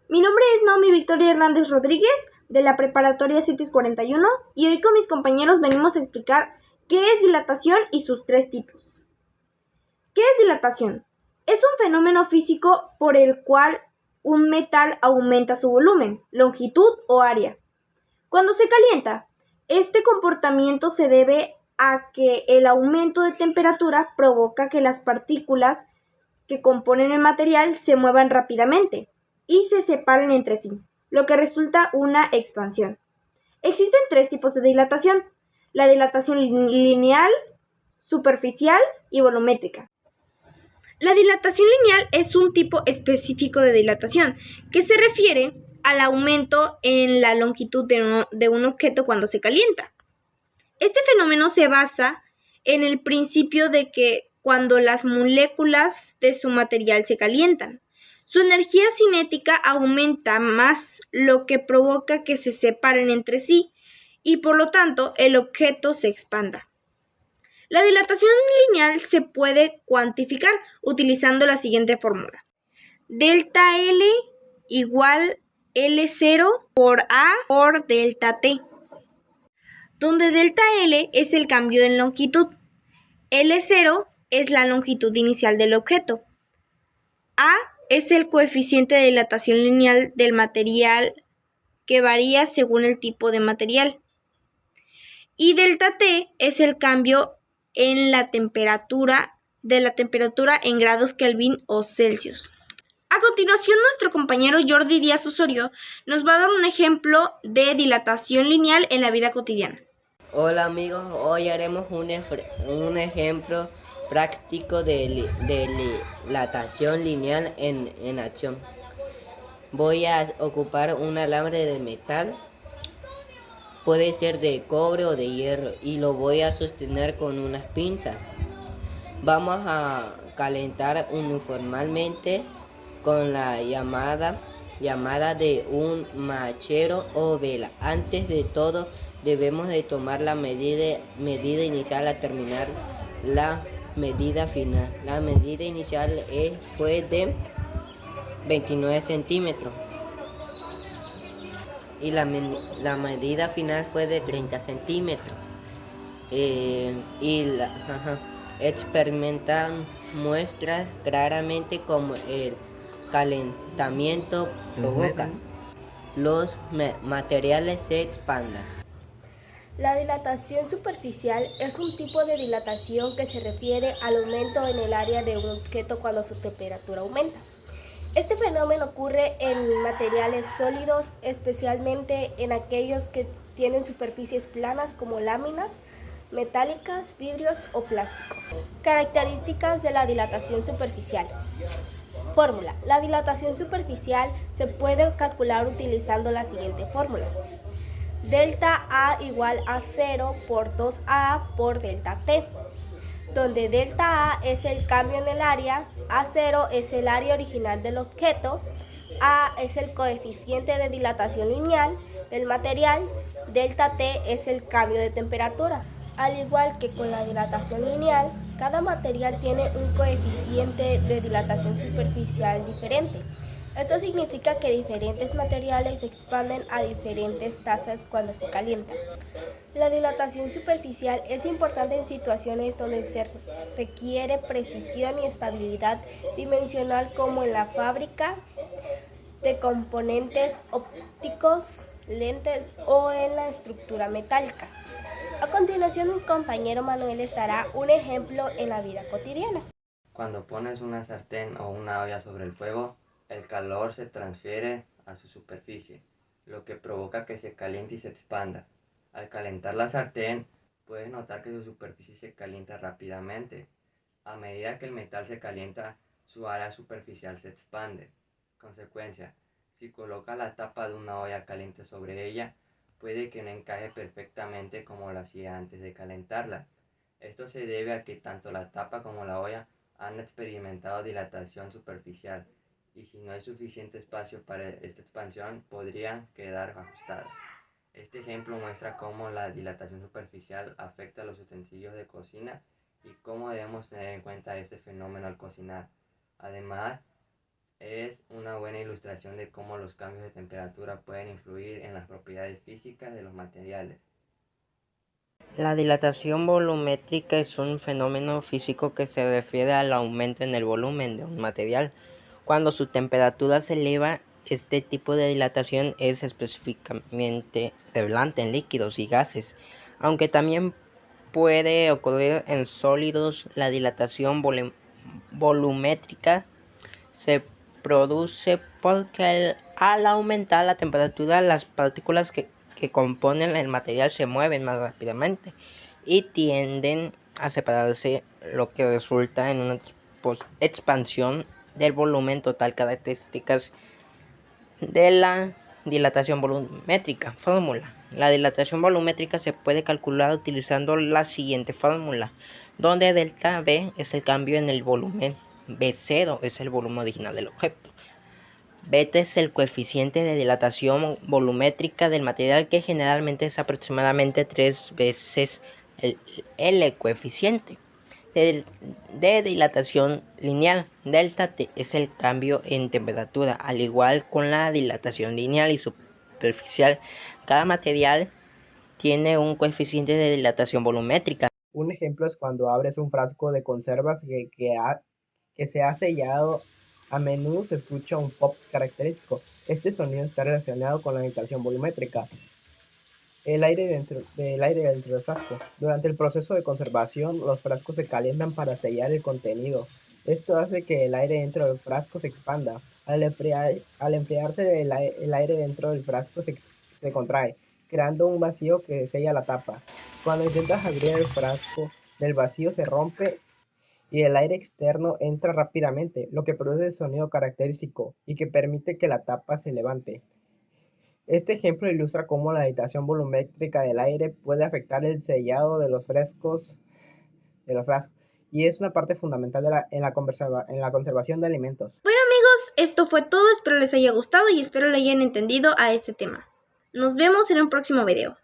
mi nombre es Naomi Victoria Hernández Rodríguez de la Preparatoria CETIS 41 y hoy con mis compañeros venimos a explicar qué es dilatación y sus tres tipos. ¿Qué es dilatación? Es un fenómeno físico por el cual un metal aumenta su volumen, longitud o área. Cuando se calienta, este comportamiento se debe a que el aumento de temperatura provoca que las partículas que componen el material se muevan rápidamente y se separen entre sí, lo que resulta una expansión. Existen tres tipos de dilatación: la dilatación lineal, superficial y volumétrica. La dilatación lineal es un tipo específico de dilatación que se refiere al aumento en la longitud de un objeto cuando se calienta. Este fenómeno se basa en el principio de que cuando las moléculas de su material se calientan, su energía cinética aumenta más, lo que provoca que se separen entre sí y por lo tanto el objeto se expanda. La dilatación lineal se puede cuantificar utilizando la siguiente fórmula: delta L igual L0 por A por delta T, donde delta L es el cambio en longitud, L0 es la longitud inicial del objeto, A es el coeficiente de dilatación lineal del material que varía según el tipo de material, y delta T es el cambio en la temperatura en grados Kelvin o Celsius. A continuación, nuestro compañero Jordi Díaz Osorio nos va a dar un ejemplo de dilatación lineal en la vida cotidiana. Hola amigos, hoy haremos un ejemplo práctico de dilatación lineal en acción. Voy a ocupar un alambre de metal, puede ser de cobre o de hierro, y lo voy a sostener con unas pinzas. Vamos a calentar uniformemente con la llamada de un mechero o vela. Antes de todo, debemos de tomar la medida inicial a terminar la medida final. La medida inicial fue de 29 centímetros y la medida final fue de 30 centímetros. Experimentan muestras claramente cómo el calentamiento provoca los materiales se expandan. La dilatación superficial es un tipo de dilatación que se refiere al aumento en el área de un objeto cuando su temperatura aumenta. Este fenómeno ocurre en materiales sólidos, especialmente en aquellos que tienen superficies planas como láminas metálicas, vidrios o plásticos. Características de la dilatación superficial. Fórmula. La dilatación superficial se puede calcular utilizando la siguiente fórmula: delta A igual a 0 por 2A por delta T, donde delta A es el cambio en el área, A0 es el área original del objeto, A es el coeficiente de dilatación lineal del material, delta T es el cambio de temperatura. Al igual que con la dilatación lineal, cada material tiene un coeficiente de dilatación superficial diferente. Esto significa que diferentes materiales se expanden a diferentes tasas cuando se calientan. La dilatación superficial es importante en situaciones donde se requiere precisión y estabilidad dimensional, como en la fábrica de componentes ópticos, lentes o en la estructura metálica. A continuación, mi compañero Manuel les dará un ejemplo en la vida cotidiana. Cuando pones una sartén o una olla sobre el fuego, el calor se transfiere a su superficie, lo que provoca que se caliente y se expanda. Al calentar la sartén, puedes notar que su superficie se calienta rápidamente. A medida que el metal se calienta, su área superficial se expande. Consecuencia: si coloca la tapa de una olla caliente sobre ella, puede que no encaje perfectamente como lo hacía antes de calentarla. Esto se debe a que tanto la tapa como la olla han experimentado dilatación superficial, y si no hay suficiente espacio para esta expansión, podrían quedar ajustadas. Este ejemplo muestra cómo la dilatación superficial afecta a los utensilios de cocina y cómo debemos tener en cuenta este fenómeno al cocinar. Además, es una buena ilustración de cómo los cambios de temperatura pueden influir en las propiedades físicas de los materiales. La dilatación volumétrica es un fenómeno físico que se refiere al aumento en el volumen de un material. Cuando su temperatura se eleva, este tipo de dilatación es específicamente relevante en líquidos y gases, aunque también puede ocurrir en sólidos. La dilatación volumétrica se produce porque al aumentar la temperatura, las partículas que componen el material se mueven más rápidamente y tienden a separarse, lo que resulta en una expansión del volumen total. Características de la dilatación volumétrica. Fórmula. La dilatación volumétrica se puede calcular utilizando la siguiente fórmula, donde delta V es el cambio en el volumen, V0 es el volumen original del objeto, beta es el coeficiente de dilatación volumétrica del material, que generalmente es aproximadamente 3 veces el coeficiente de dilatación lineal. Delta T es el cambio en temperatura. Al igual con la dilatación lineal y superficial, cada material tiene un coeficiente de dilatación volumétrica. Un ejemplo es cuando abres un frasco de conservas que se ha sellado. A menudo se escucha un pop característico. Este sonido está relacionado con la dilatación volumétrica. El aire dentro del frasco. Durante el proceso de conservación, los frascos se calientan para sellar el contenido. Esto hace que el aire dentro del frasco se expanda. Al enfriarse, el aire dentro del frasco se contrae, creando un vacío que sella la tapa. Cuando intentas abrir el frasco, el vacío se rompe y el aire externo entra rápidamente, lo que produce el sonido característico y que permite que la tapa se levante. Este ejemplo ilustra cómo la dilatación volumétrica del aire puede afectar el sellado de los frascos y es una parte fundamental en la conservación de alimentos. Bueno amigos, esto fue todo, espero les haya gustado y espero le hayan entendido a este tema. Nos vemos en un próximo video.